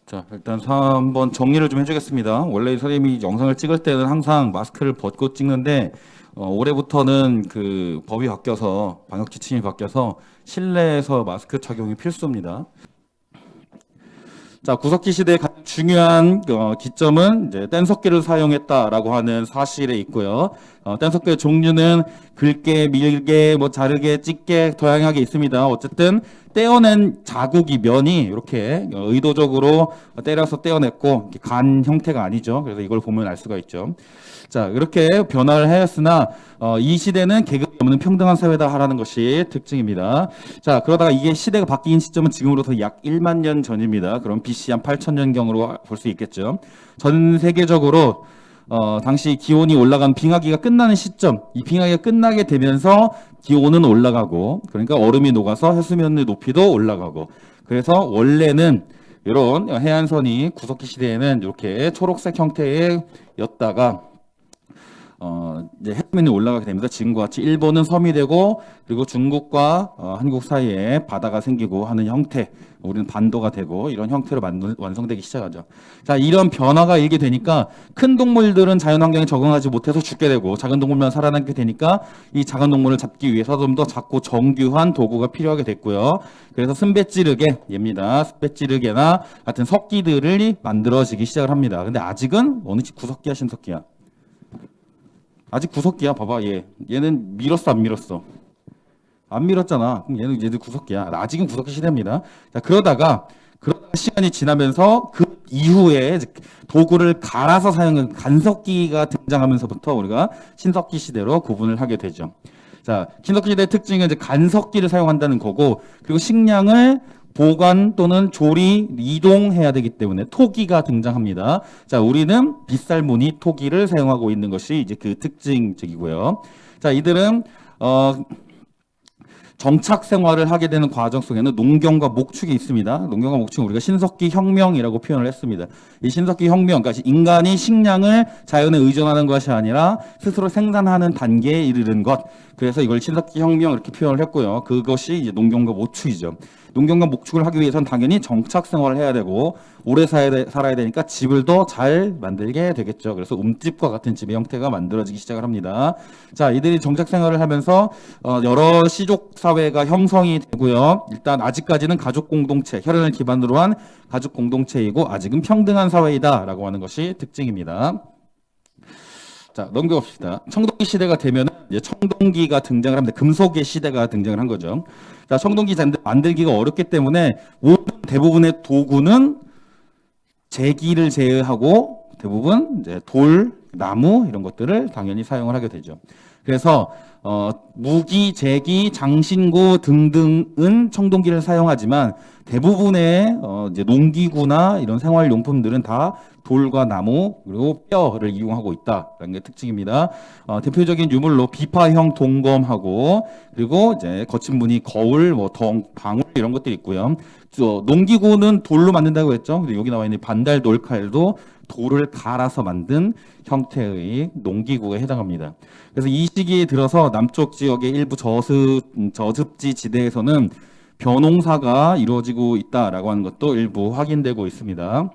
자, 일단 한번 정리를 좀 해주겠습니다. 원래 선생님이 영상을 찍을 때는 항상 마스크를 벗고 찍는데 올해부터는 그 법이 바뀌어서 방역 지침이 바뀌어서 실내에서 마스크 착용이 필수입니다. 자, 구석기 시대의 가장 중요한 기점은 이제 뗀석기를 사용했다라고 하는 사실에 있고요. 뗀석기의 종류는 긁게, 밀게, 뭐 자르게, 찢게 다양하게 있습니다. 어쨌든 떼어낸 자국이 면이 이렇게 의도적으로 때려서 떼어냈고 간 형태가 아니죠. 그래서 이걸 보면 알 수가 있죠. 자, 이렇게 변화를 하였으나 이 시대는 계급이 없는 평등한 사회다 하라는 것이 특징입니다. 자, 그러다가 이게 시대가 바뀐 시점은 지금으로부터 약 1만 년 전입니다. 그럼 BC 한 8,000년경으로 볼 수 있겠죠. 전 세계적으로 당시 기온이 올라간 빙하기가 끝나는 시점, 이 빙하기가 끝나게 되면서 기온은 올라가고, 그러니까 얼음이 녹아서 해수면의 높이도 올라가고, 그래서 원래는 이런 해안선이 구석기 시대에는 이렇게 초록색 형태였다가 이제 해수면이 올라가게 됩니다. 지금과 같이 일본은 섬이 되고 그리고 중국과 한국 사이에 바다가 생기고 하는 형태, 우리는 반도가 되고 이런 형태로 완성되기 시작하죠. 자, 이런 변화가 일게 되니까 큰 동물들은 자연환경에 적응하지 못해서 죽게 되고 작은 동물만 살아남게 되니까 이 작은 동물을 잡기 위해서 좀 더 작고 정교한 도구가 필요하게 됐고요. 그래서 쓴배찌르개, 얘입니다. 쓴배찌르개나 같은 석기들이 만들어지기 시작을 합니다. 근데 아직은 어느 집 구석기야 신석기야? 아직 구석기야. 봐봐, 얘는 밀었어 안 밀었어? 안 밀었잖아. 그럼 얘들 구석기야. 아직은 구석기 시대입니다. 자, 그러다가 시간이 지나면서 그 이후에 도구를 갈아서 사용하는 간석기가 등장하면서부터 우리가 신석기 시대로 구분을 하게 되죠. 자, 신석기 시대의 특징은 이제 간석기를 사용한다는 거고, 그리고 식량을 보관 또는 조리, 이동해야 되기 때문에 토기가 등장합니다. 자, 우리는 빗살무늬 토기를 사용하고 있는 것이 이제 그 특징적이고요. 자, 이들은 정착 생활을 하게 되는 과정 속에는 농경과 목축이 있습니다. 농경과 목축은 우리가 신석기 혁명이라고 표현을 했습니다. 이 신석기 혁명, 그러니까 인간이 식량을 자연에 의존하는 것이 아니라 스스로 생산하는 단계에 이르는 것. 그래서 이걸 신석기 혁명 이렇게 표현을 했고요. 그것이 이제 농경과 목축이죠. 농경과 목축을 하기 위해서는 당연히 정착 생활을 해야 되고 오래 살아야 되니까 집을 더 잘 만들게 되겠죠. 그래서 움집과 같은 집의 형태가 만들어지기 시작을 합니다. 자, 이들이 정착 생활을 하면서 여러 시족 사회가 형성이 되고요. 일단 아직까지는 가족 공동체, 혈연을 기반으로 한 가족 공동체이고 아직은 평등한 사회이다라고 하는 것이 특징입니다. 자, 넘겨봅시다. 청동기 시대가 되면 이제 청동기가 등장을 합니다. 금속의 시대가 등장을 한 거죠. 자, 청동기 만들기가 어렵기 때문에 대부분의 도구는 제기를 제외하고 대부분 이제 돌, 나무 이런 것들을 당연히 사용을 하게 되죠. 그래서 무기, 제기, 장신구 등등은 청동기를 사용하지만 대부분의 이제 농기구나 이런 생활용품들은 다 돌과 나무 그리고 뼈를 이용하고 있다라는 게 특징입니다. 대표적인 유물로 비파형 동검하고 그리고 이제 거친 무늬 거울, 뭐 방울 이런 것들이 있고요. 농기구는 돌로 만든다고 했죠. 근데 여기 나와 있는 반달 돌칼도 돌을 갈아서 만든 형태의 농기구에 해당합니다. 그래서 이 시기에 들어서 남쪽 지역의 일부 저습지 지대에서는 벼농사가 이루어지고 있다라고 하는 것도 일부 확인되고 있습니다.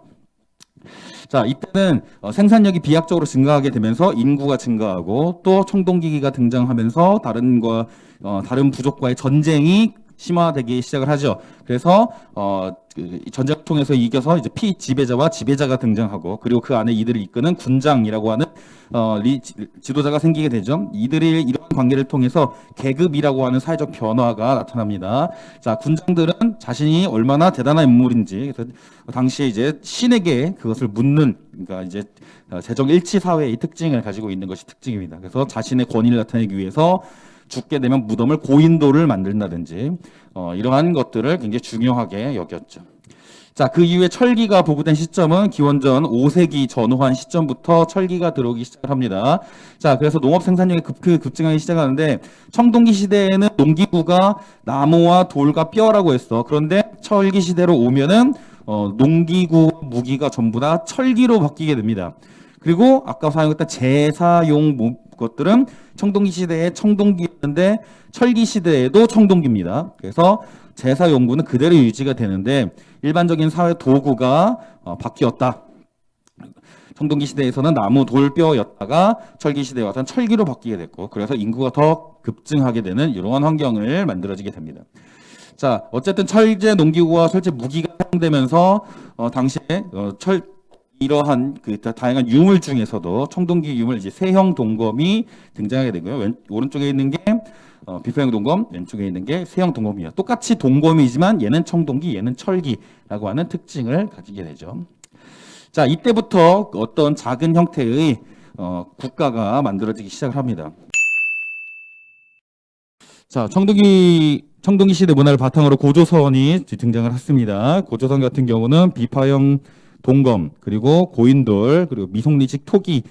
자, 이때는 생산력이 비약적으로 증가하게 되면서 인구가 증가하고 또 청동기기가 등장하면서 다른 부족과의 전쟁이 심화되기 시작을 하죠. 그래서 전쟁을 통해서 이겨서 이제 피지배자와 지배자가 등장하고 그리고 그 안에 이들을 이끄는 군장이라고 하는 지도자가 생기게 되죠. 이들이 이런 관계를 통해서 계급이라고 하는 사회적 변화가 나타납니다. 자, 군장들은 자신이 얼마나 대단한 인물인지 그래서 당시에 이제 신에게 그것을 묻는 그러니까 이제 재정 일치 사회의 특징을 가지고 있는 것이 특징입니다. 그래서 자신의 권위를 나타내기 위해서 죽게 되면 무덤을 고인돌을 만든다든지 이러한 것들을 굉장히 중요하게 여겼죠. 자, 그 이후에 철기가 보급된 시점은 기원전 5세기 전후한 시점부터 철기가 들어오기 시작합니다. 자, 그래서 농업 생산력이 급증하기 시작하는데 청동기 시대에는 농기구가 나무와 돌과 뼈라고 했어. 그런데 철기 시대로 오면은 농기구 무기가 전부 다 철기로 바뀌게 됩니다. 그리고 아까 사용했던 제사용 것들은 청동기 시대에 청동기였는데 철기 시대에도 청동기입니다. 그래서 제사 용구는 그대로 유지가 되는데 일반적인 사회 도구가 바뀌었다. 청동기 시대에서는 나무 돌뼈였다가 철기 시대에 와서는 철기로 바뀌게 됐고, 그래서 인구가 더 급증하게 되는 이러한 환경을 만들어지게 됩니다. 자, 어쨌든 철제 농기구와 철제 무기가 사용되면서 당시에 이러한 그 다양한 유물 중에서도 청동기 유물 이제 세형 동검이 등장하게 되고요. 오른쪽에 있는 게 비포형 동검, 왼쪽에 있는 게 세형 동검이에요. 똑같이 동검이지만 얘는 청동기, 얘는 철기라고 하는 특징을 가지게 되죠. 자, 이때부터 어떤 작은 형태의 국가가 만들어지기 시작을 합니다. 자, 청동기 시대 문화를 바탕으로 고조선이 등장을 했습니다. 고조선 같은 경우는 비파형 동검, 그리고 고인돌, 그리고 미송리식 토기의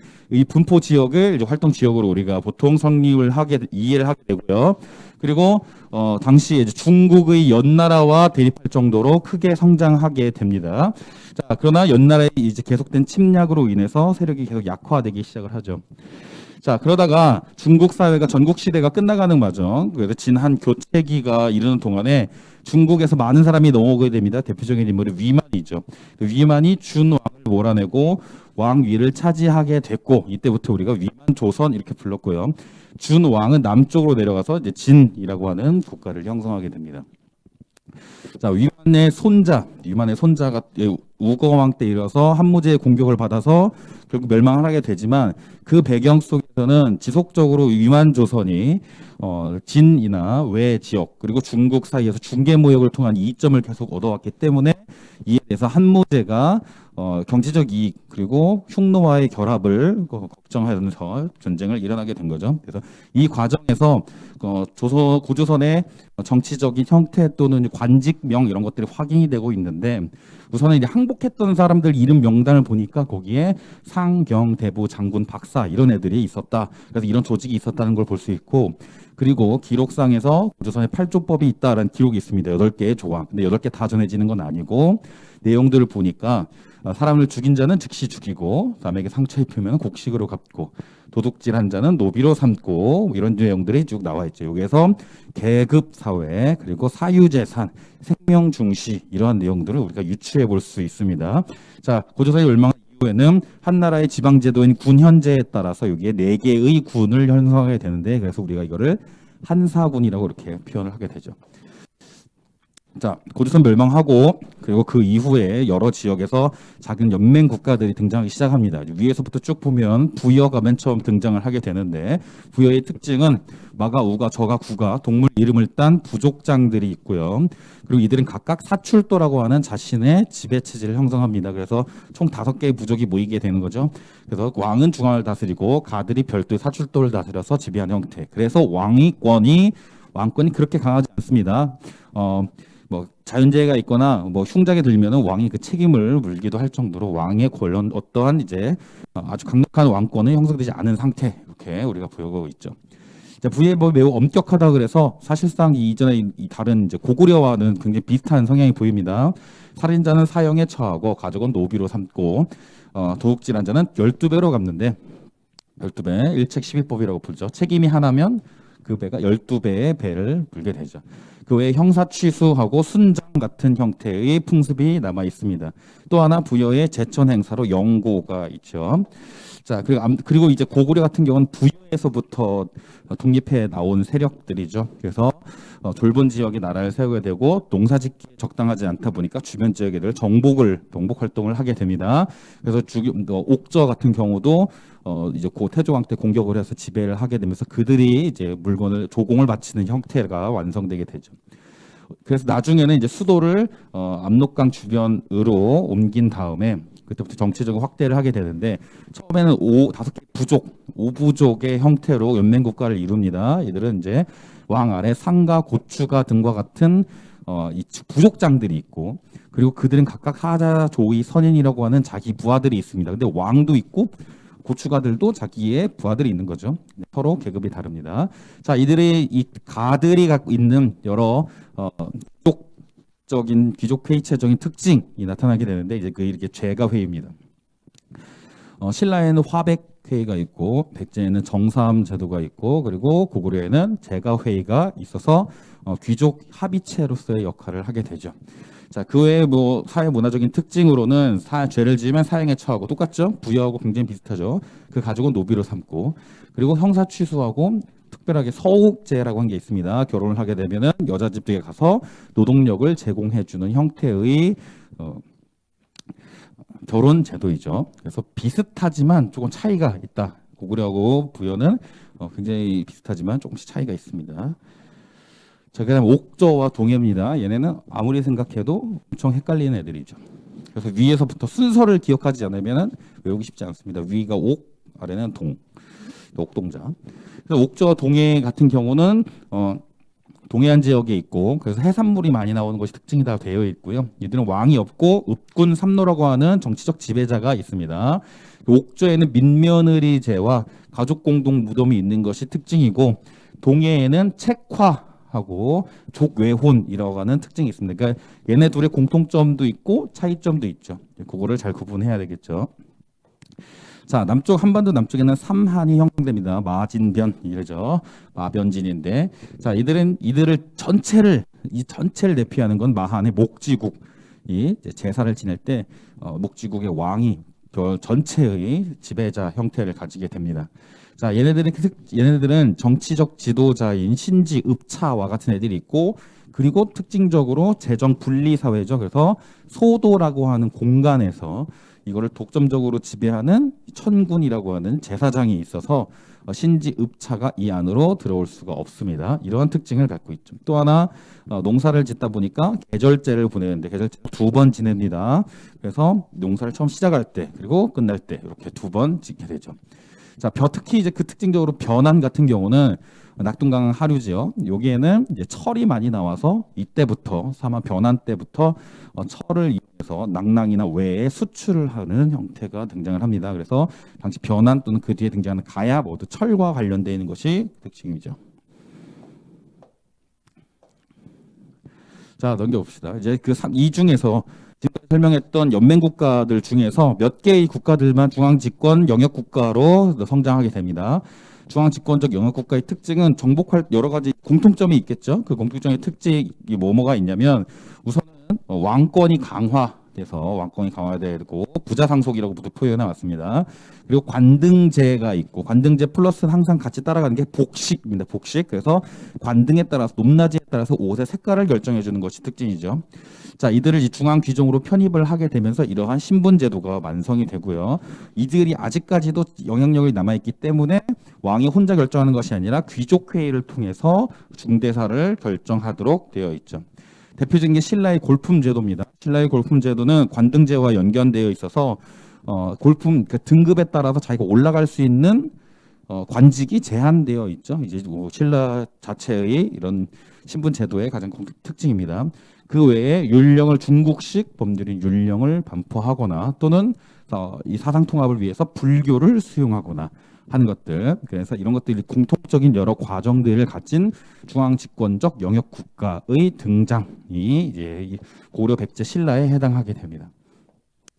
분포 지역을 이제 활동 지역으로 우리가 보통 이해를 하게 되고요. 그리고 당시에 이제 중국의 연나라와 대립할 정도로 크게 성장하게 됩니다. 자, 그러나 연나라의 이제 계속된 침략으로 인해서 세력이 계속 약화되기 시작을 하죠. 자, 그러다가 중국 사회가 전국 시대가 끝나가는 과정, 그래서 진한 교체기가 이르는 동안에 중국에서 많은 사람이 넘어오게 됩니다. 대표적인 인물이 위만이죠. 위만이 준왕을 몰아내고 왕위를 차지하게 됐고, 이때부터 우리가 위만 조선 이렇게 불렀고요. 준왕은 남쪽으로 내려가서 이제 진이라고 하는 국가를 형성하게 됩니다. 자, 위만의 손자가 우거왕 때 이뤄서 한무제의 공격을 받아서 결국 멸망을 하게 되지만, 그 배경 속에서는 지속적으로 위만 조선이 진이나 외 지역 그리고 중국 사이에서 중개 무역을 통한 이점을 계속 얻어왔기 때문에, 이에 대해서 한무제가 경제적 이익 그리고 흉노와의 결합을 걱정하면서 전쟁을 일어나게 된 거죠. 그래서 이 과정에서 고조선의 정치적인 형태 또는 관직명 이런 것들이 확인이 되고 있는데, 우선은 이제 항복했던 사람들 이름 명단을 보니까 거기에 상경, 대부, 장군, 박사 이런 애들이 있었다. 그래서 이런 조직이 있었다는 걸 볼 수 있고, 그리고 기록상에서 고조선의 8조법이 있다라는 기록이 있습니다. 8개의 조항. 근데 8개 다 전해지는 건 아니고, 내용들을 보니까 사람을 죽인 자는 즉시 죽이고, 남에게 상처 입히면 곡식으로 갚고, 도둑질한 자는 노비로 삼고, 이런 내용들이 쭉 나와 있죠. 여기에서 계급 사회, 그리고 사유재산, 생명 중시 이러한 내용들을 우리가 유추해 볼 수 있습니다. 자, 고조선이 멸망한 이후에는 한나라의 지방제도인 군현제에 따라서 여기에 4개의 군을 형성하게 되는데, 그래서 우리가 이거를 한사군이라고 이렇게 표현을 하게 되죠. 자, 고조선 멸망하고, 그리고 그 이후에 여러 지역에서 작은 연맹 국가들이 등장하기 시작합니다. 위에서부터 쭉 보면 부여가 맨 처음 등장을 하게 되는데, 부여의 특징은 마가, 우가, 저가, 구가 동물 이름을 딴 부족장들이 있고요. 그리고 이들은 각각 사출도라고 하는 자신의 지배 체제를 형성합니다. 그래서 총 5개의 부족이 모이게 되는 거죠. 그래서 왕은 중앙을 다스리고 가들이 별도의 사출도를 다스려서 지배하는 형태. 그래서 왕권이 그렇게 강하지 않습니다. 자연재해가 있거나 흉작이 들면은 왕이 그 책임을 물기도 할 정도로 왕의 권력 어떠한 이제 아주 강력한 왕권은 형성되지 않은 상태, 이렇게 우리가 보여주고 있죠. 자, 부의 매우 엄격하다 그래서 사실상 이전에 다른 이제 고구려와는 굉장히 비슷한 성향이 보입니다. 살인자는 사형에 처하고 가족은 노비로 삼고, 도둑질한 자는 12배로 갚는데, 12배 일책 12법이라고 불죠. 책임이 하나면 그 배가 12배의 배를 물게 되죠. 그 외에 형사 취수하고 순장 같은 형태의 풍습이 남아 있습니다. 또 하나 부여의 제천 행사로 영고가 있죠. 자, 그리고 이제 고구려 같은 경우는 부여에서부터 독립해 나온 세력들이죠. 그래서 돌본 지역에 나라를 세우게 되고, 농사짓기 적당하지 않다 보니까 주변 지역에들 정복 활동을 하게 됩니다. 그래서 옥저 같은 경우도 이제 고 태조왕 때 공격을 해서 지배를 하게 되면서 그들이 이제 조공을 바치는 형태가 완성되게 되죠. 그래서 나중에는 이제 수도를 압록강 주변으로 옮긴 다음에 그때부터 정치적인 확대를 하게 되는데, 처음에는 5개 오부족의 형태로 연맹 국가를 이룹니다. 이들은 이제 왕 아래 상가, 고추가 등과 같은 이 부족장들이 있고, 그리고 그들은 각각 하자, 조의, 선인이라고 하는 자기 부하들이 있습니다. 근데 왕도 있고 고추가들도 자기의 부하들이 있는 거죠. 서로 계급이 다릅니다. 자, 이 가들이 갖고 있는 여러 귀족 회의체적인 특징이 나타나게 되는데, 이제 이렇게 죄가 회의입니다. 신라에는 화백 회의가 있고 백제에는 정사함 제도가 있고 그리고 고구려에는 제가회의가 있어서 귀족 합의체로서의 역할을 하게 되죠. 자, 그 외에 뭐 사회 문화적인 특징으로는 죄를 지으면 사형에 처하고 똑같죠? 부여하고 굉장히 비슷하죠. 그 가족은 노비로 삼고 그리고 형사 취소하고 특별하게 서옥제라고 한 게 있습니다. 결혼을 하게 되면은 여자 집에 가서 노동력을 제공해주는 형태의 결혼 제도이죠. 그래서 비슷하지만 조금 차이가 있다. 고구려하고 부여는 굉장히 비슷하지만 조금씩 차이가 있습니다. 자, 그다음 옥저와 동해입니다. 얘네는 아무리 생각해도 엄청 헷갈리는 애들이죠. 그래서 위에서부터 순서를 기억하지 않으면 외우기 쉽지 않습니다. 위가 옥, 아래는 동, 옥동자. 그래서 옥저와 동해 같은 경우는 동해안 지역에 있고 그래서 해산물이 많이 나오는 것이 특징이 다 되어 있고요. 이들은 왕이 없고 읍군 삼노라고 하는 정치적 지배자가 있습니다. 옥저에는 민며느리제와 가족 공동 무덤이 있는 것이 특징이고 동해에는 책화하고 족외혼이라고 하는 특징이 있습니다. 그러니까 얘네 둘의 공통점도 있고 차이점도 있죠. 그거를 잘 구분해야 되겠죠. 자, 남쪽 한반도 남쪽에는 삼한이 형성됩니다. 마진변 이래죠. 마변진인데, 자, 이들을 이 전체를 대표하는 건 마한의 목지국. 이 제사를 지낼 때 목지국의 왕이 전체의 지배자 형태를 가지게 됩니다. 자, 얘네들은 정치적 지도자인 신지, 읍차와 같은 애들이 있고, 그리고 특징적으로 재정 분리 사회죠. 그래서 소도라고 하는 공간에서 이거를 독점적으로 지배하는 천군이라고 하는 제사장이 있어서 신지 읍차가 이 안으로 들어올 수가 없습니다. 이러한 특징을 갖고 있죠. 또 하나 농사를 짓다 보니까 계절제를 보내는데 계절제 두 번 지냅니다. 그래서 농사를 처음 시작할 때 그리고 끝날 때 이렇게 두 번 짓게 되죠. 자, 특히 이제 그 특징적으로 변환 같은 경우는 낙동강 하류지요. 여기에는 이제 철이 많이 나와서 이때부터 사마 변환 때부터 철을 이용해서 낙랑이나 외에 수출을 하는 형태가 등장을 합니다. 그래서 당시 변환 또는 그 뒤에 등장하는 가야 모두 철과 관련되어 있는 것이 특징이죠. 자, 넘겨봅시다. 이제 이 중에서 지금 설명했던 연맹 국가들 중에서 몇 개의 국가들만 중앙 집권 영역 국가로 성장하게 됩니다. 중앙 집권적 영역 국가의 특징은 정복할 여러 가지 공통점이 있겠죠. 그 공통점의 특징이 뭐가 있냐면 우선은 왕권이 강화되고 부자 상속이라고 모두 표현해 왔습니다. 그리고 관등제가 있고 관등제 플러스는 항상 같이 따라가는 게 복식입니다. 복식. 그래서 관등에 따라서 높낮이에 따라서 옷의 색깔을 결정해 주는 것이 특징이죠. 자, 이들을 중앙 귀족으로 편입을 하게 되면서 이러한 신분 제도가 완성이 되고요. 이들이 아직까지도 영향력이 남아 있기 때문에 왕이 혼자 결정하는 것이 아니라 귀족 회의를 통해서 중대사를 결정하도록 되어 있죠. 대표적인 게 신라의 골품 제도입니다. 신라의 골품 제도는 관등제와 연관되어 있어서 골품 그 등급에 따라서 자기가 올라갈 수 있는 관직이 제한되어 있죠. 이제 뭐 신라 자체의 이런 신분 제도의 가장 특징입니다. 그 외에 율령을 중국식 법률인 율령을 반포하거나 또는 이 사상 통합을 위해서 불교를 수용하거나 하는 것들. 그래서 이런 것들이 공통적인 여러 과정들을 가진 중앙 집권적 영역 국가의 등장이 이제 고구려 백제 신라에 해당하게 됩니다.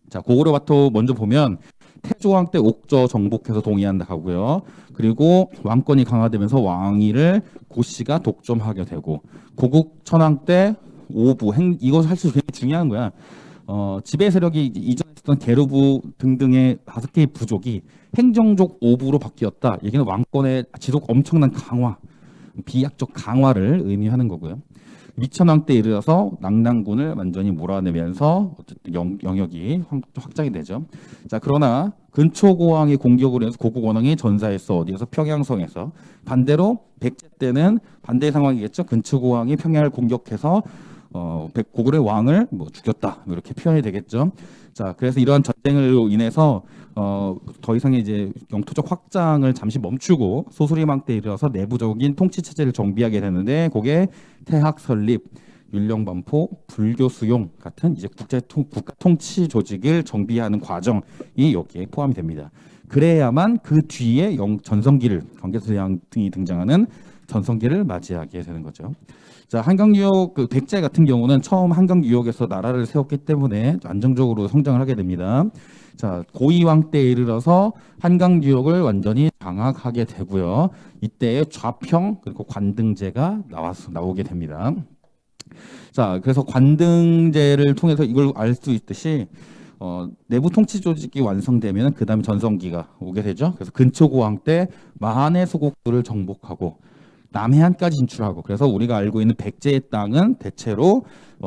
자, 고구려부터 먼저 보면 태조왕 때 옥저 정복해서 동의한다 하고요. 그리고 왕권이 강화되면서 왕위를 고씨가 독점하게 되고 고국 천왕 때 오부 이거 사실 굉장히 중요한 거야. 지배 세력이 이전에 있었던 게르부 등등의 5개의 부족이 행정적 오부로 바뀌었다. 얘기는 왕권의 지속 엄청난 강화, 비약적 강화를 의미하는 거고요. 미천왕 때 이르러서 낙랑군을 완전히 몰아내면서 어쨌든 영역이 확장이 되죠. 자, 그러나 근초고왕의 공격으로 해서 고국원왕이 전사했어. 어디에서? 평양성에서. 반대로 백제 때는 반대의 상황이겠죠. 근초고왕이 평양을 공격해서 고구려의 왕을 죽였다. 이렇게 표현이 되겠죠. 자, 그래서 이러한 전쟁으로 인해서 더 이상의 이제 영토적 확장을 잠시 멈추고 소수리망 때 이르러서 내부적인 통치 체제를 정비하게 되는데 그게 태학 설립, 율령 반포, 불교 수용 같은 이제 국가 통치 조직을 정비하는 과정이 여기에 포함이 됩니다. 그래야만 그 뒤에 전성기를 경계선양 등이 등장하는 전성기를 맞이하게 되는 거죠. 자, 한강 유역 그 백제 같은 경우는 처음 한강 유역에서 나라를 세웠기 때문에 안정적으로 성장을 하게 됩니다. 자, 고이왕 때에 이르러서 한강 유역을 완전히 장악하게 되고요. 이때에 좌평 그리고 관등제가 나오게 됩니다. 자, 그래서 관등제를 통해서 이걸 알 수 있듯이 내부 통치 조직이 완성되면 그 다음에 전성기가 오게 되죠. 그래서 근초고왕 때 만의 소국들을 정복하고 남해안까지 진출하고, 그래서 우리가 알고 있는 백제의 땅은 대체로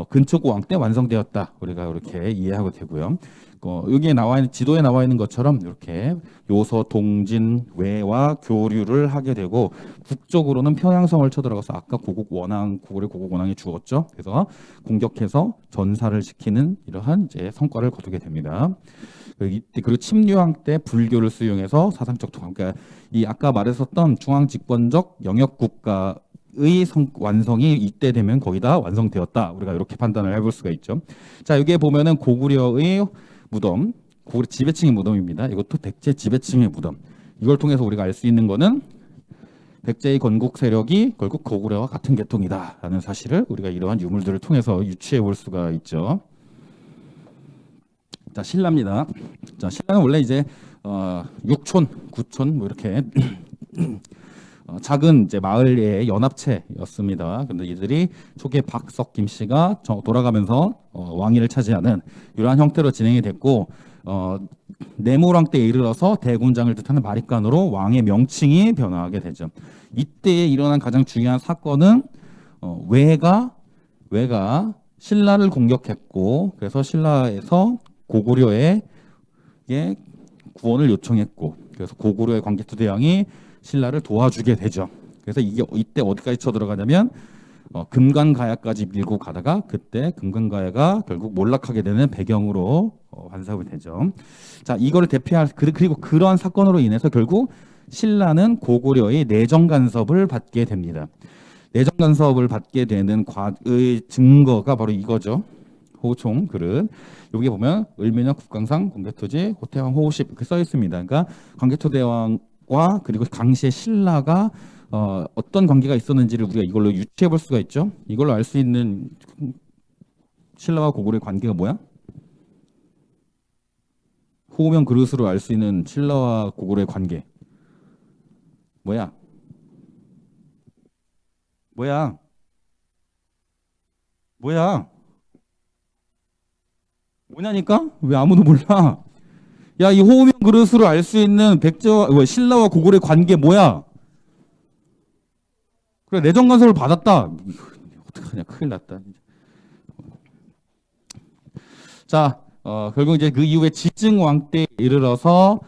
근초고왕 때 완성되었다. 우리가 이렇게 이해하고 되고요. 여기에 나와 있는 지도에 나와 있는 것처럼 이렇게 요서, 동진, 외와 교류를 하게 되고, 북쪽으로는 평양성을 쳐들어가서 아까 고구려 고국 원왕이 죽었죠. 그래서 공격해서 전사를 시키는 이러한 이제 성과를 거두게 됩니다. 그리고 침류왕 때 불교를 수용해서 사상적 통합, 그러니까 이 아까 말했었던 중앙 집권적 영역 국가의 완성이 이때 되면 거의 다 완성되었다. 우리가 이렇게 판단을 해볼 수가 있죠. 자, 여기에 보면은 고구려의 무덤, 고구려 지배층의 무덤입니다. 이것도 백제 지배층의 무덤. 이걸 통해서 우리가 알 수 있는 거는 백제의 건국 세력이 결국 고구려와 같은 계통이다라는 사실을 우리가 이러한 유물들을 통해서 유추해 볼 수가 있죠. 자, 신라입니다. 자, 신라는 원래 이제 6촌, 9촌 뭐 이렇게 작은 이제 마을의 연합체였습니다. 그런데 이들이 초기에 박석 김씨가 돌아가면서 왕위를 차지하는 이러한 형태로 진행이 됐고, 내무왕 때에 이르러서 대군장을 뜻하는 마립간으로 왕의 명칭이 변화하게 되죠. 이때에 일어난 가장 중요한 사건은 외가 신라를 공격했고, 그래서 신라에서 고구려에 구원을 요청했고, 그래서 고구려의 광개토 대왕이 신라를 도와주게 되죠. 그래서 이때 어디까지 쳐들어가냐면 금관가야까지 밀고 가다가 그때 금관가야가 결국 몰락하게 되는 배경으로 환상이 되죠. 자, 이거를 대표할 그리고 그러한 사건으로 인해서 결국 신라는 고구려의 내정 간섭을 받게 됩니다. 내정 간섭을 받게 되는 과의 증거가 바로 이거죠. 호총 그릇. 여기 보면 을면역 국강상 광개토지 호태왕 호우십 이렇게 써 있습니다. 그러니까 광개토 대왕과 그리고 당시의 신라가 어떤 관계가 있었는지를 우리가 이걸로 유추해 볼 수가 있죠. 이걸로 알 수 있는 신라와 고구려의 관계가 뭐야? 호우면 그릇으로 알 수 있는 신라와 고구려의 관계 뭐야? 뭐야? 뭐냐니까? 왜 아무도 몰라? 야, 이 호우면 그릇으로 알 수 있는 신라와 고구려의 관계 뭐야? 그래, 내정 간섭을 받았다. 어떡하냐, 큰일 났다. 자, 결국 이제 그 이후에 지증왕 때에 이르러서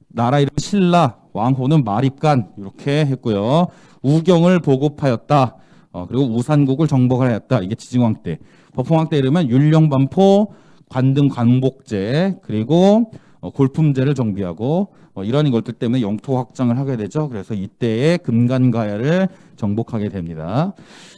나라 이름 신라, 왕호는 마립간 이렇게 했고요. 우경을 보급하였다. 그리고 우산국을 정복을 하였다. 이게 지증왕 때. 법흥왕 때 이르면 율령반포, 관등 관복제, 그리고 골품제를 정비하고 이런 것들 때문에 영토 확장을 하게 되죠. 그래서 이때에 금간가야를 정복하게 됩니다.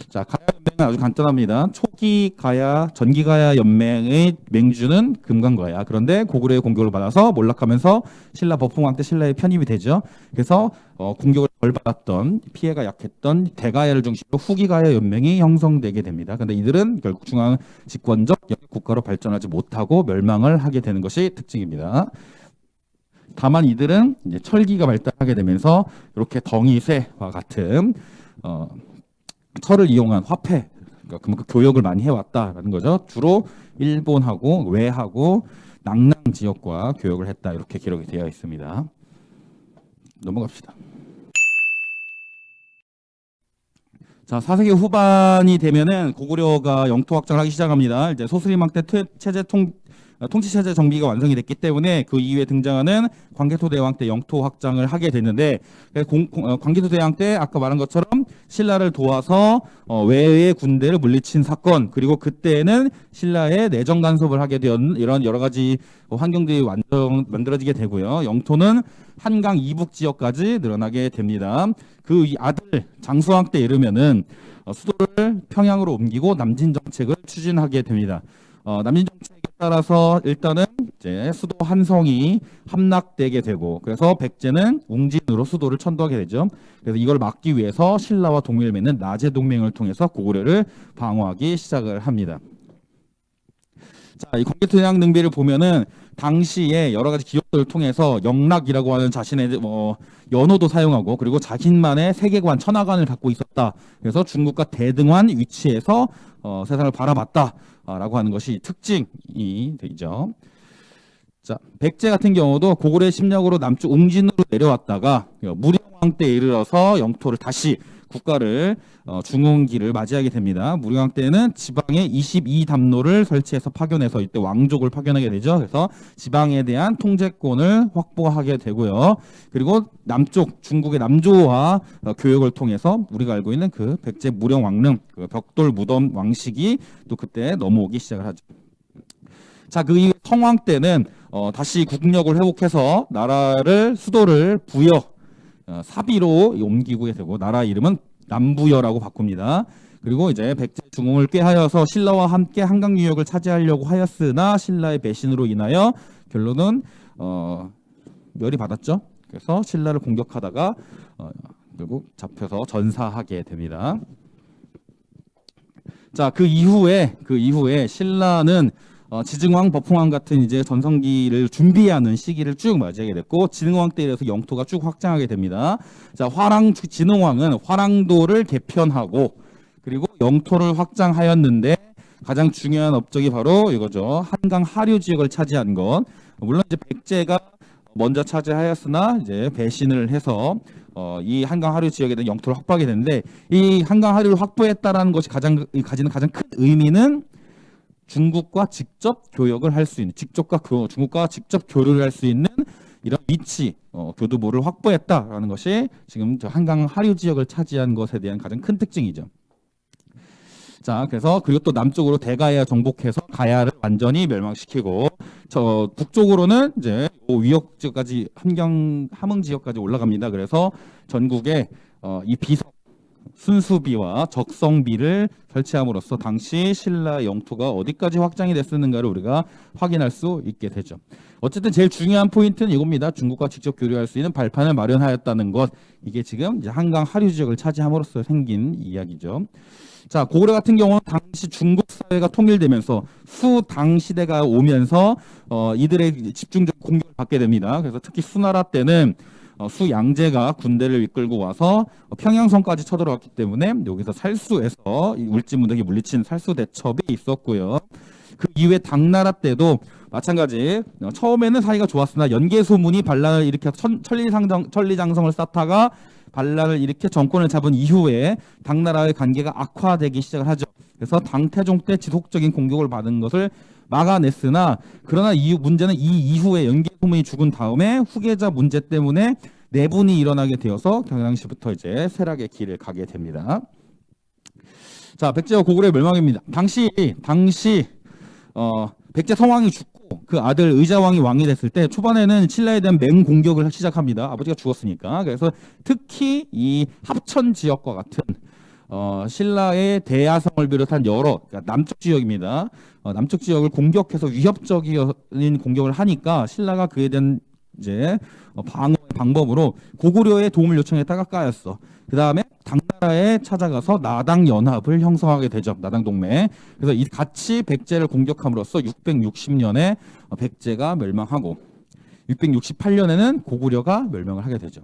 자, 가야 연맹은 아주 간단합니다. 초기 가야, 전기 가야 연맹의 맹주는 금간가야. 그런데 고구려의 공격을 받아서 몰락하면서 신라 법흥왕 때 신라에 편입이 되죠. 그래서 공격을 덜 받았던, 피해가 약했던 대가야를 중심으로 후기가야 연맹이 형성되게 됩니다. 그런데 이들은 결국 중앙 집권적 국가로 발전하지 못하고 멸망을 하게 되는 것이 특징입니다. 다만 이들은 이제 철기가 발달하게 되면서 이렇게 덩이쇠와 같은 철을 이용한 화폐, 그러니까 그만큼 교역을 많이 해왔다라는 거죠. 주로 일본하고 외하고 낙랑 지역과 교역을 했다, 이렇게 기록이 되어 있습니다. 넘어갑시다. 자, 4세기 후반이 되면은 고구려가 영토 확장을 하기 시작합니다. 이제 소수림왕 때 통치 체제 정비가 완성이 됐기 때문에 그 이후에 등장하는 광개토 대왕 때 영토 확장을 하게 되는데, 광개토 대왕 때 아까 말한 것처럼 신라를 도와서 외의 군대를 물리친 사건, 그리고 그때는 신라의 내정 간섭을 하게 된 이런 여러 가지 환경들이 만들어지게 되고요. 영토는 한강 이북 지역까지 늘어나게 됩니다. 그 아들 장수왕 때 이르면은 수도를 평양으로 옮기고 남진 정책을 추진하게 됩니다. 남진 정책에 따라서 일단은 이제 수도 한성이 함락되게 되고, 그래서 백제는 웅진으로 수도를 천도하게 되죠. 그래서 이걸 막기 위해서 신라와 동맹을 맺는 나제 동맹을 통해서 고구려를 방어하기 시작을 합니다. 자, 이 공개토양 능비를 보면은 당시에 여러 가지 기록들을 통해서 영락이라고 하는 자신의 연호도 사용하고, 그리고 자신만의 세계관, 천하관을 갖고 있었다. 그래서 중국과 대등한 위치에서 세상을 바라봤다라고 하는 것이 특징이 되죠. 자, 백제 같은 경우도 고구려의 침략으로 남쪽 웅진으로 내려왔다가 무령왕 때에 이르러서 영토를 다시 국가를 중흥기를 맞이하게 됩니다. 무령왕 때는 지방에 22담로를 설치해서 파견해서 이때 왕족을 파견하게 되죠. 그래서 지방에 대한 통제권을 확보하게 되고요. 그리고 남쪽 중국의 남조와 교역을 통해서 우리가 알고 있는 그 백제 무령왕릉, 그 벽돌 무덤 왕식이 또 그때 넘어오기 시작을 하죠. 자, 그 이후 성왕 때는 다시 국력을 회복해서 나라를 수도를 부여 사비로 옮기게 되고, 나라 이름은 남부여라고 바꿉니다. 그리고 이제 백제 중흥을 꾀하여서 신라와 함께 한강 유역을 차지하려고 하였으나 신라의 배신으로 인하여 결론은 멸이 받았죠. 그래서 신라를 공격하다가 결국 잡혀서 전사하게 됩니다. 자, 그 이후에 신라는 지증왕, 법흥왕 같은 이제 전성기를 준비하는 시기를 쭉 맞이하게 됐고, 진흥왕 때 이래서 영토가 쭉 확장하게 됩니다. 자, 진흥왕은 화랑도를 개편하고, 그리고 영토를 확장하였는데 가장 중요한 업적이 바로 이거죠. 한강 하류 지역을 차지한 것. 물론 이제 백제가 먼저 차지하였으나 이제 배신을 해서 이 한강 하류 지역에 대한 영토를 확보하게 되는데, 이 한강 하류를 확보했다라는 것이 가지는 가장 큰 의미는 중국과 직접 교역을 할 수 있는, 중국과 직접 교류를 할 수 있는 이런 위치, 교두보를 확보했다라는 것이 지금 저 한강 하류 지역을 차지한 것에 대한 가장 큰 특징이죠. 자, 그래서 그리고 또 남쪽으로 대가야 정복해서 가야를 완전히 멸망시키고, 저 북쪽으로는 이제 위역 지역까지 함흥 지역까지 올라갑니다. 그래서 전국에 이 비석 순수비와 적성비를 설치함으로써 당시 신라 영토가 어디까지 확장이 됐었는가를 우리가 확인할 수 있게 되죠. 어쨌든 제일 중요한 포인트는 이겁니다. 중국과 직접 교류할 수 있는 발판을 마련하였다는 것. 이게 지금 이제 한강 하류 지역을 차지함으로써 생긴 이야기죠. 자, 고구려 같은 경우는 당시 중국 사회가 통일되면서 수당 시대가 오면서 이들의 집중적 공격을 받게 됩니다. 그래서 특히 수나라 때는 수양제가 군대를 이끌고 와서 평양성까지 쳐들어왔기 때문에 여기서 살수에서 울진문덕이 물리친 살수 대첩이 있었고요. 그 이후에 당나라 때도 마찬가지, 처음에는 사이가 좋았으나 연개소문이 반란을 일으켜서 천리장성을 쌓다가 반란을 일으켜 정권을 잡은 이후에 당나라의 관계가 악화되기 시작을 하죠. 그래서 당태종 때 지속적인 공격을 받은 것을 막아냈으나, 그러나 문제는 이 이후에 연개소문이 죽은 다음에 후계자 문제 때문에 내분이 일어나게 되어서 그 당시부터 이제 쇠락의 길을 가게 됩니다. 자, 백제와 고구려의 멸망입니다. 당시 백제 성왕이 죽고 그 아들 의자왕이 왕이 됐을 때 초반에는 신라에 대한 맹공격을 시작합니다. 아버지가 죽었으니까. 그래서 특히 이 합천 지역과 같은 신라의 대야성을 비롯한 여러, 그러니까 남쪽 지역입니다. 남쪽 지역을 공격해서 위협적인 공격을 하니까 신라가 그에 대한 이제 방어의 방법으로 고구려의 도움을 요청했다가 까였어. 그 다음에 당나라에 찾아가서 나당 연합을 형성하게 되죠. 나당 동맹. 그래서 이 같이 백제를 공격함으로써 660년에 백제가 멸망하고 668년에는 고구려가 멸망을 하게 되죠.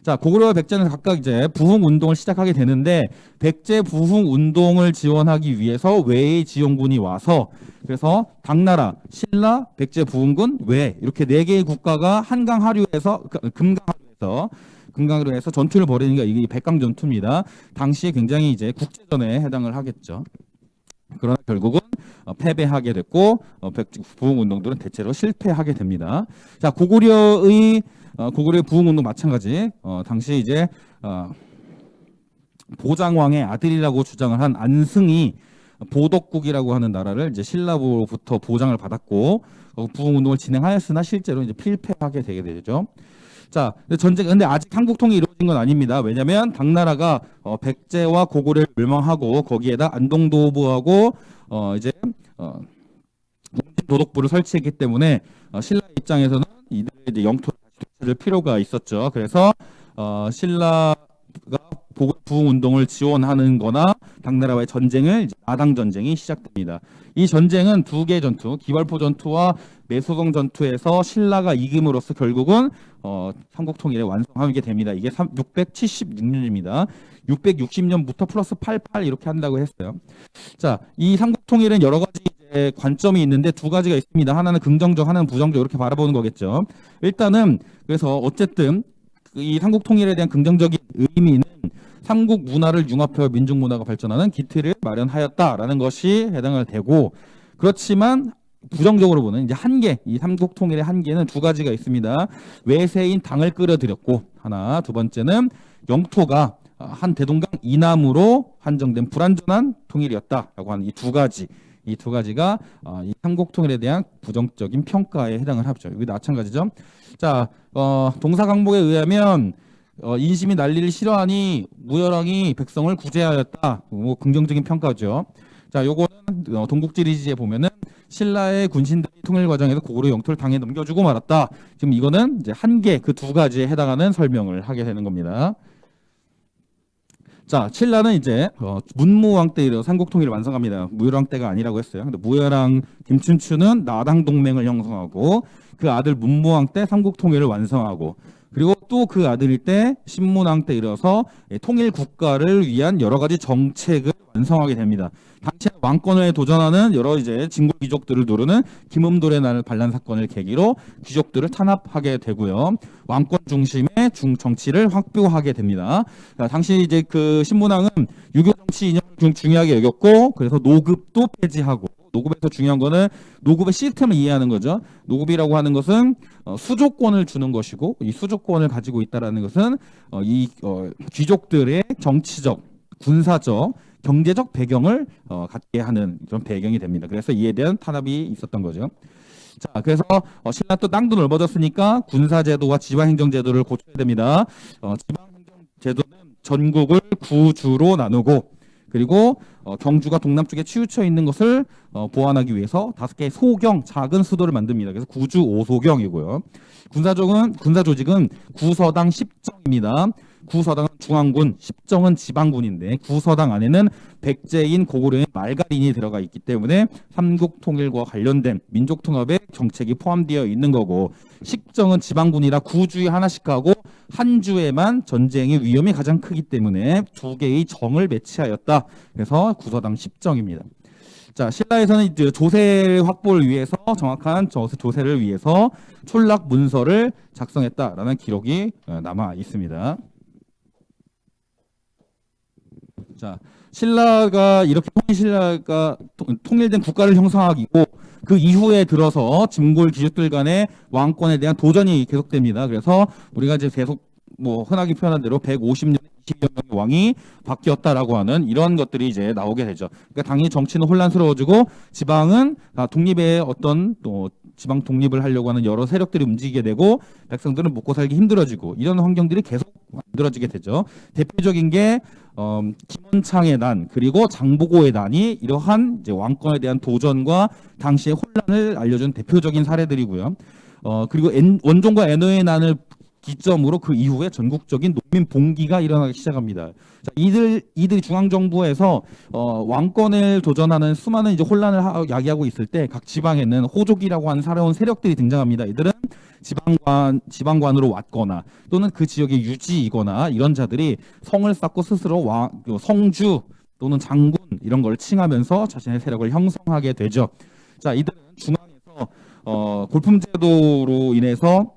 자, 고구려와 백제는 각각 이제 부흥 운동을 시작하게 되는데, 백제 부흥 운동을 지원하기 위해서 외의 지원군이 와서, 그래서 당나라, 신라, 백제 부흥군, 외 이렇게 네 개의 국가가 한강 하류에서 금강하류에서 전투를 벌이는 게 이게 백강 전투입니다. 당시에 굉장히 이제 국제전에 해당을 하겠죠. 그러나 결국은 패배하게 됐고 백제 부흥 운동들은 대체로 실패하게 됩니다. 자, 고구려의 부흥운동 마찬가지. 당시 이제 보장왕의 아들이라고 주장을 한 안승이 보덕국이라고 하는 나라를 이제 신라부로부터 보장을 받았고 부흥운동을 진행하였으나 실제로 이제 필패하게 되게 되죠. 자, 근데 아직 한국통이 이루어진 건 아닙니다. 왜냐하면 당나라가 백제와 고구려를 멸망하고 거기에다 안동도부하고 이제 도독부를 설치했기 때문에 신라 입장에서는 이들의 이제 영토를 다시 되찾을 필요가 있었죠. 그래서 신라가 부흥 운동을 지원하는 거나 당나라와의 전쟁을 이제 마당 전쟁이 시작됩니다. 이 전쟁은 두 개의 전투, 기발포 전투와 매소동 전투에서 신라가 이김으로써 결국은 삼국 통일에 완성하게 됩니다. 이게 676년입니다. 660년부터 플러스 88 이렇게 한다고 했어요. 자, 이 삼국 통일은 여러 가지 이제 관점이 있는데 두 가지가 있습니다. 하나는 긍정적, 하나는 부정적 이렇게 바라보는 거겠죠. 일단은 그래서 어쨌든 이 삼국 통일에 대한 긍정적인 의미는 삼국 문화를 융합해 민족 문화가 발전하는 기틀을 마련하였다라는 것이 해당을 되고, 그렇지만 부정적으로 보는 이제 한계, 이 삼국 통일의 한계는 두 가지가 있습니다. 외세인 당을 끌어들였고, 하나, 두 번째는 영토가 한 대동강 이남으로 한정된 불완전한 통일이었다라고 하는 이 두 가지. 이 두 가지가 이 삼국 통일에 대한 부정적인 평가에 해당을 하죠. 여기 마찬가지죠. 자, 동사강목에 의하면 인심이 난리를 싫어하니 무열왕이 백성을 구제하였다. 뭐 긍정적인 평가죠. 자, 요거는 동국지리지에 보면은 신라의 군신들이 통일 과정에서 고구려 영토를 당해 넘겨주고 말았다. 지금 이거는 이제 한계 그 두 가지에 해당하는 설명을 하게 되는 겁니다. 자, 신라는 이제 문무왕 때 이르러 삼국 통일을 완성합니다. 무열왕 때가 아니라고 했어요. 근데 무열왕 김춘추는 나당 동맹을 형성하고 그 아들 문무왕 때 삼국 통일을 완성하고, 그리고 또 그 아들일 때 신문왕 때 이르러서 통일 국가를 위한 여러 가지 정책을 완성하게 됩니다. 당시에 왕권에 도전하는 여러 이제 진골 귀족들을 누르는 김음돌의 날 반란 사건을 계기로 귀족들을 탄압하게 되고요. 왕권 중심의 정치를 확보하게 됩니다. 자, 당시 이제 그 신문왕은 유교 정치 이념을 중요하게 여겼고, 그래서 노급도 폐지하고, 노급에서 중요한 거는 노급의 시스템을 이해하는 거죠. 노급이라고 하는 것은 수조권을 주는 것이고, 이 수조권을 가지고 있다라는 것은 귀족들의 정치적, 군사적, 경제적 배경을 갖게 하는 그런 배경이 됩니다. 그래서 이에 대한 탄압이 있었던 거죠. 자, 그래서 신라 또 땅도 넓어졌으니까 군사제도와 지방행정제도를 고쳐야 됩니다. 지방행정제도는 전국을 구주로 나누고, 그리고 경주가 동남쪽에 치우쳐 있는 것을 보완하기 위해서 5개의 소경, 작은 수도를 만듭니다. 그래서 구주 5소경이고요. 군사조직은 구서당 10정입니다. 구서당은 중앙군, 10정은 지방군인데 구서당 안에는 백제인, 고구려인, 말갈인이 들어가 있기 때문에 삼국 통일과 관련된 민족 통합의 정책이 포함되어 있는 거고, 10정은 지방군이라 구주에 하나씩 하고 한 주에만 전쟁의 위험이 가장 크기 때문에 2개의 정을 배치하였다. 그래서 구서당 10정입니다. 자, 신라에서는 이제 조세 확보를 위해서, 정확한 조세를 위해서 촌락 문서를 작성했다라는 기록이 남아 있습니다. 자, 신라가 이렇게 신라가 통일된 국가를 형성하기고, 그 이후에 들어서 진골 귀족들 간의 왕권에 대한 도전이 계속됩니다. 그래서 우리가 이제 계속 뭐 흔하게 표현한 대로 150년 20여 명의 왕이 바뀌었다라고 하는 이런 것들이 이제 나오게 되죠. 그러니까 당연히 정치는 혼란스러워지고 지방은 독립의 어떤 또 지방 독립을 하려고 하는 여러 세력들이 움직이게 되고, 백성들은 먹고 살기 힘들어지고, 이런 환경들이 계속 만들어지게 되죠. 대표적인 게 김원창의 난, 그리고 장보고의 난이 이러한 이제 왕권에 대한 도전과 당시의 혼란을 알려준 대표적인 사례들이고요. 그리고 원종과 애노의 난을 기점으로 그 이후에 전국적인 농민 봉기가 일어나기 시작합니다. 자, 이들이 중앙정부에서 왕권을 도전하는 수많은 이제 혼란을 야기하고 있을 때 각 지방에는 호족이라고 하는 새로운 세력들이 등장합니다. 이들은 지방관으로 왔거나 또는 그 지역의 유지이거나 이런 자들이 성을 쌓고 스스로 성주 또는 장군 이런 걸 칭하면서 자신의 세력을 형성하게 되죠. 자, 이들은 중앙에서 골품제도로 인해서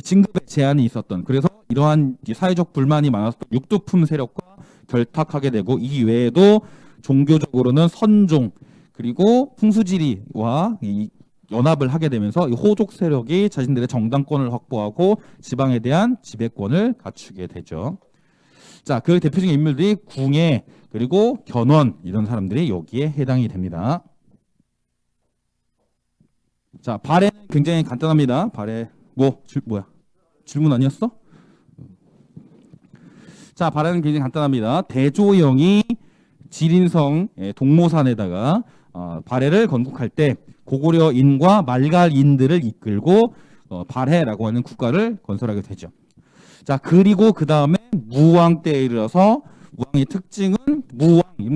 진급에 제한이 있었던, 그래서 이러한 사회적 불만이 많았던 육두품 세력과 결탁하게 되고, 이 외에도 종교적으로는 선종 그리고 풍수지리와 연합을 하게 되면서 이 호족 세력이 자신들의 정당권을 확보하고 지방에 대한 지배권을 갖추게 되죠. 자, 그 대표적인 인물들이 궁예 그리고 견원, 이런 사람들이 여기에 해당이 됩니다. 자, 발해는 굉장히 간단합니다. 발해 질문 아니었어? 자, 발해는 굉장히 간단합니다. 대조영이 지린성 동모산에다가 발해를 건국할 때 고구려인과 말갈인들을 이끌고 발해라고 하는 국가를 건설하게 되죠. 자, 그리고 그 다음에 무왕 때에 이르러서 무왕의 특징은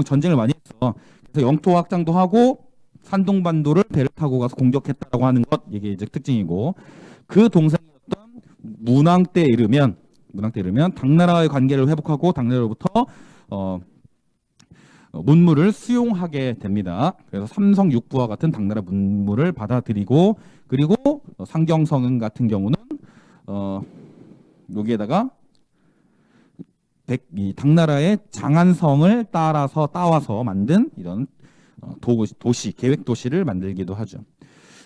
전쟁을 많이 했어. 그래서 영토 확장도 하고 산동반도를 배를 타고 가서 공격했다라고 하는 것, 이게 이제 특징이고, 그 동생이었던 문왕 때에 이르면 당나라와의 관계를 회복하고 당나라로부터 문물을 수용하게 됩니다. 그래서 삼성육부와 같은 당나라 문물을 받아들이고, 그리고 상경성은 같은 경우는 여기에다가 이 당나라의 장안성을 따와서 만든 이런 도시, 계획 도시를 만들기도 하죠.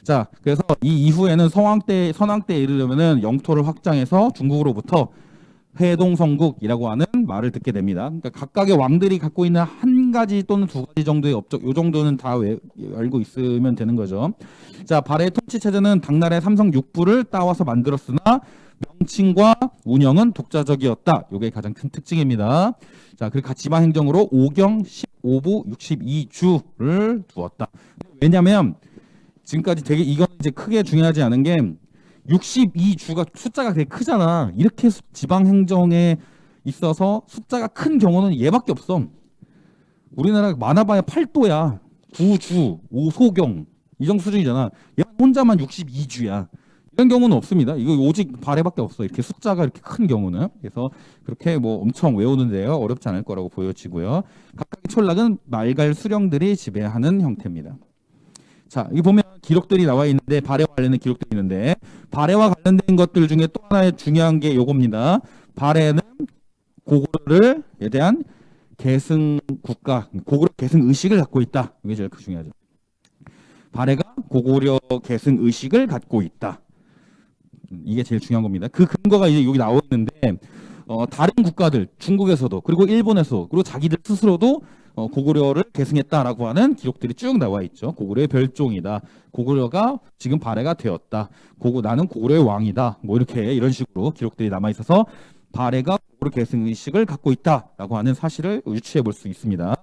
자, 그래서 이 이후에는 선왕 때에 이르려면은 영토를 확장해서 중국으로부터 회동성국이라고 하는 말을 듣게 됩니다. 그러니까 각각의 왕들이 갖고 있는 한 가지 또는 두 가지 정도의 업적, 요 정도는 다 알고 있으면 되는 거죠. 자, 발해의 통치 체제는 당나라의 삼성육부를 따와서 만들었으나 명칭과 운영은 독자적이었다. 이게 가장 큰 특징입니다. 자, 그리고 지방 행정으로 5경 15부 62주를 두었다. 왜냐하면 지금까지 되게 이건 이제 크게 중요하지 않은 게 62주가 숫자가 되게 크잖아. 이렇게 지방 행정에 있어서 숫자가 큰 경우는 얘밖에 없어. 우리나라 많아봐야 8도야. 9주, 5소경 이 정도 수준이잖아. 얘 혼자만 62주야. 이런 경우는 없습니다. 이거 오직 발해밖에 없어. 이렇게 숫자가 이렇게 큰 경우는. 그래서 그렇게 뭐 엄청 외우는데요. 어렵지 않을 거라고 보여지고요. 각각의 촌락은 말갈 수령들이 지배하는 형태입니다. 자, 여기 보면 기록들이 나와 있는데, 발해와 관련된 기록들이 있는데, 발해와 관련된 것들 중에 또 하나의 중요한 게 요겁니다. 발해는 고구려에 대한 계승 국가, 고구려 계승 의식을 갖고 있다. 이게 제일 중요하죠. 발해가 고구려 계승 의식을 갖고 있다. 이게 제일 중요한 겁니다. 그 근거가 이제 여기 나와 있는데, 다른 국가들, 중국에서도, 그리고 일본에서, 그리고 자기들 스스로도 고구려를 계승했다라고 하는 기록들이 쭉 나와 있죠. 고구려의 별종이다. 고구려가 지금 발해가 되었다. 나는 고구려의 왕이다. 뭐 이런 식으로 기록들이 남아 있어서 발해가 고구려 계승 의식을 갖고 있다라고 하는 사실을 유추해 볼 수 있습니다.